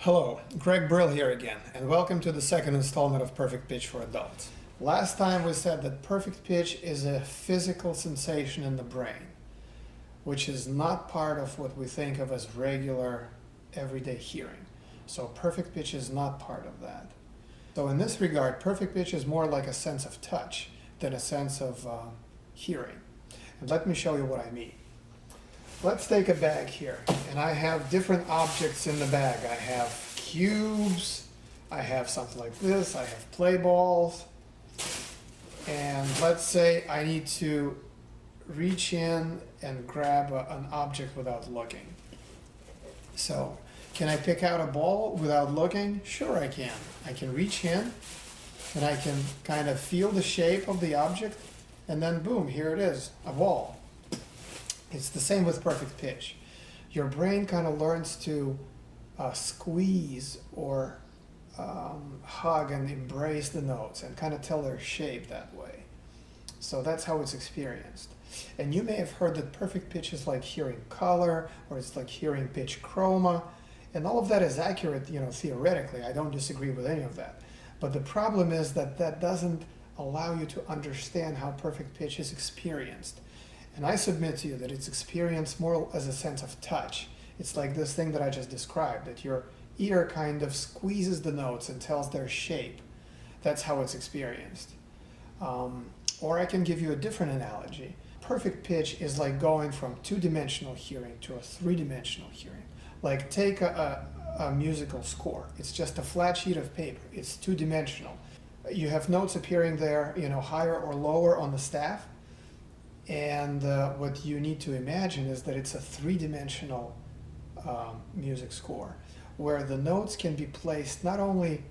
Hello, gnbryl here again, and welcome to the second installment of Perfect Pitch for Adults. Last time we said that perfect pitch is a physical sensation in the brain, which is not part of what we think of as regular, everyday hearing. So perfect pitch is not part of that. So in this regard, perfect pitch is more like a sense of touch than a sense of hearing. And let me show you what I mean. Let's take a bag here, and I have different objects in the bag. I have cubes, I have something like this, I have play balls, and let's say I need to reach in and grab an object without looking. So, can I pick out a ball without looking? Sure I can. I can reach in, and I can kind of feel the shape of the object, and then boom, here it is, a ball. It's the same with perfect pitch. Your brain kind of learns to squeeze or hug and embrace the notes and kind of tell their shape that way. So that's how it's experienced. And you may have heard that perfect pitch is like hearing color, or it's like hearing pitch chroma, and all of that is accurate, theoretically. I don't disagree with any of that. But the problem is that that doesn't allow you to understand how perfect pitch is experienced. And I submit to you that it's experienced more as a sense of touch. It's like this thing that I just described, that your ear kind of squeezes the notes and tells their shape. That's how it's experienced. Or I can give you a different analogy. Perfect pitch is like going from two-dimensional hearing to a three-dimensional hearing. Like take a musical score. It's just a flat sheet of paper. It's two-dimensional. You have notes appearing there, higher or lower on the staff. And what you need to imagine is that it's a three-dimensional music score, where the notes can be placed not only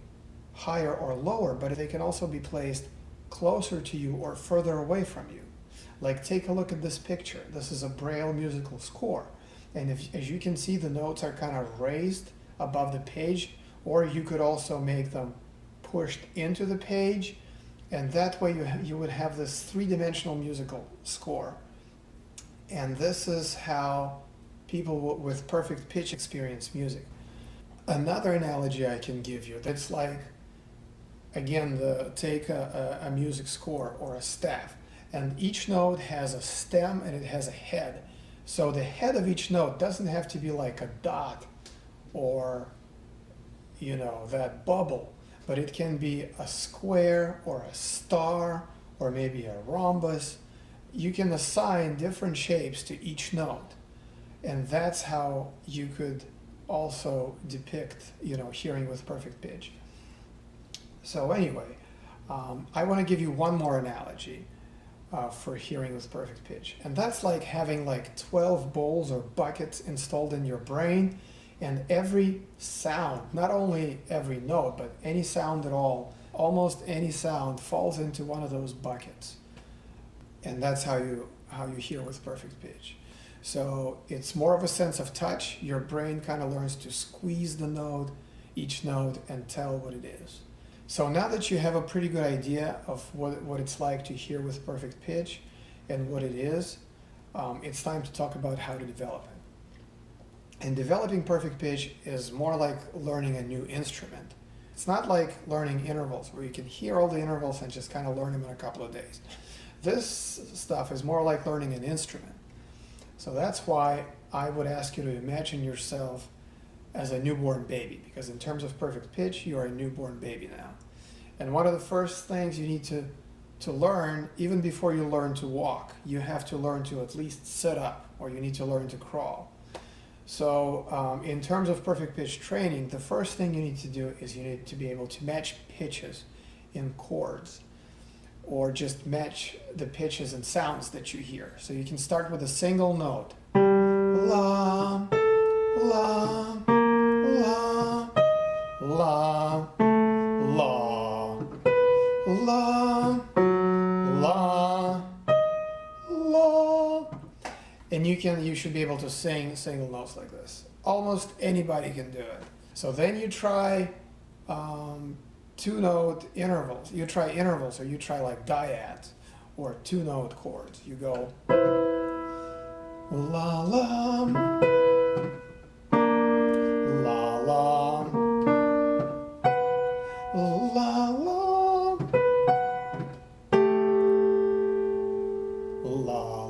higher or lower, but they can also be placed closer to you or further away from you. Like take a look at this picture. This is a Braille musical score. And as you can see, the notes are kind of raised above the page, or you could also make them pushed into the page. And that way you would have this three-dimensional musical score. And this is how people with perfect pitch experience music. Another analogy I can give you, that's like, again, take a music score or a staff. And each note has a stem and it has a head. So the head of each note doesn't have to be like a dot or, that bubble. But it can be a square or a star or maybe a rhombus. You can assign different shapes to each note. And that's how you could also depict, hearing with perfect pitch. So anyway, I want to give you one more analogy for hearing with perfect pitch. And that's like having like 12 bowls or buckets installed in your brain. And every sound, not only every note, but any sound at all, almost any sound falls into one of those buckets. And that's how you hear with perfect pitch. So it's more of a sense of touch. Your brain kind of learns to squeeze the note, each note, and tell what it is. So now that you have a pretty good idea of what it's like to hear with perfect pitch and what it is, it's time to talk about how to develop it. And developing perfect pitch is more like learning a new instrument. It's not like learning intervals, where you can hear all the intervals and just kind of learn them in a couple of days. This stuff is more like learning an instrument. So that's why I would ask you to imagine yourself as a newborn baby, because in terms of perfect pitch, you are a newborn baby now. And one of the first things you need to learn, even before you learn to walk, you have to learn to at least sit up, or you need to learn to crawl. So in terms of perfect pitch training, the first thing you need to do is you need to be able to match pitches in chords, or just match the pitches and sounds that you hear. So you can start with a single note. La, la, la, la, la, la, la, la. And you should be able to sing single notes like this. Almost anybody can do it. So then you try two-note intervals. You try intervals, or you try like dyads or two-note chords. You go la la, la la,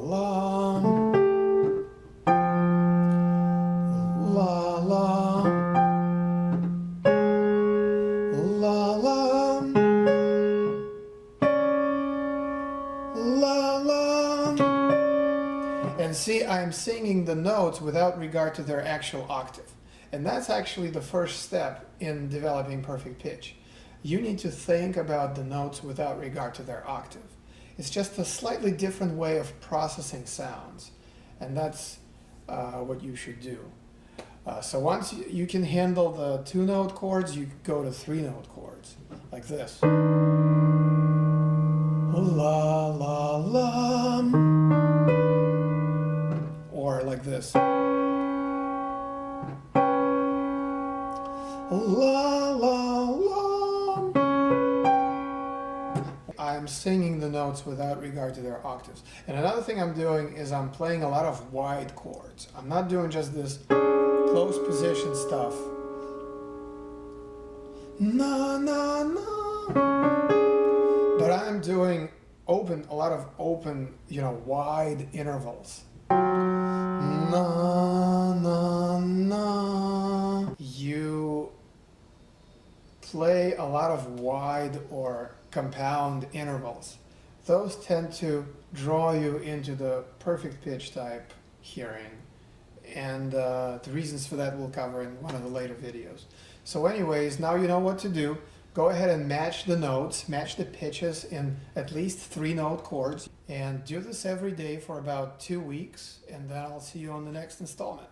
la, la, la, la, la, la, la. And see, I'm singing the notes without regard to their actual octave. And that's actually the first step in developing perfect pitch. You need to think about the notes without regard to their octave. It's just a slightly different way of processing sounds. And that's what you should do. So once you can handle the 2-note chords, you go to 3-note chords, like this. La, la, la. Or like this. La, la, la. I'm singing the notes without regard to their octaves. And another thing I'm doing is I'm playing a lot of wide chords. I'm not doing just this close position stuff. Na, na, na. But I'm doing a lot of open, wide intervals. Na, na, na. You play a lot of wide or compound intervals. Those tend to draw you into the perfect pitch type hearing. And the reasons for that we'll cover in one of the later videos. So anyways, now you know what to do. Go ahead and match the notes, match the pitches in at least 3-note chords, and do this every day for about 2 weeks, and then I'll see you on the next installment.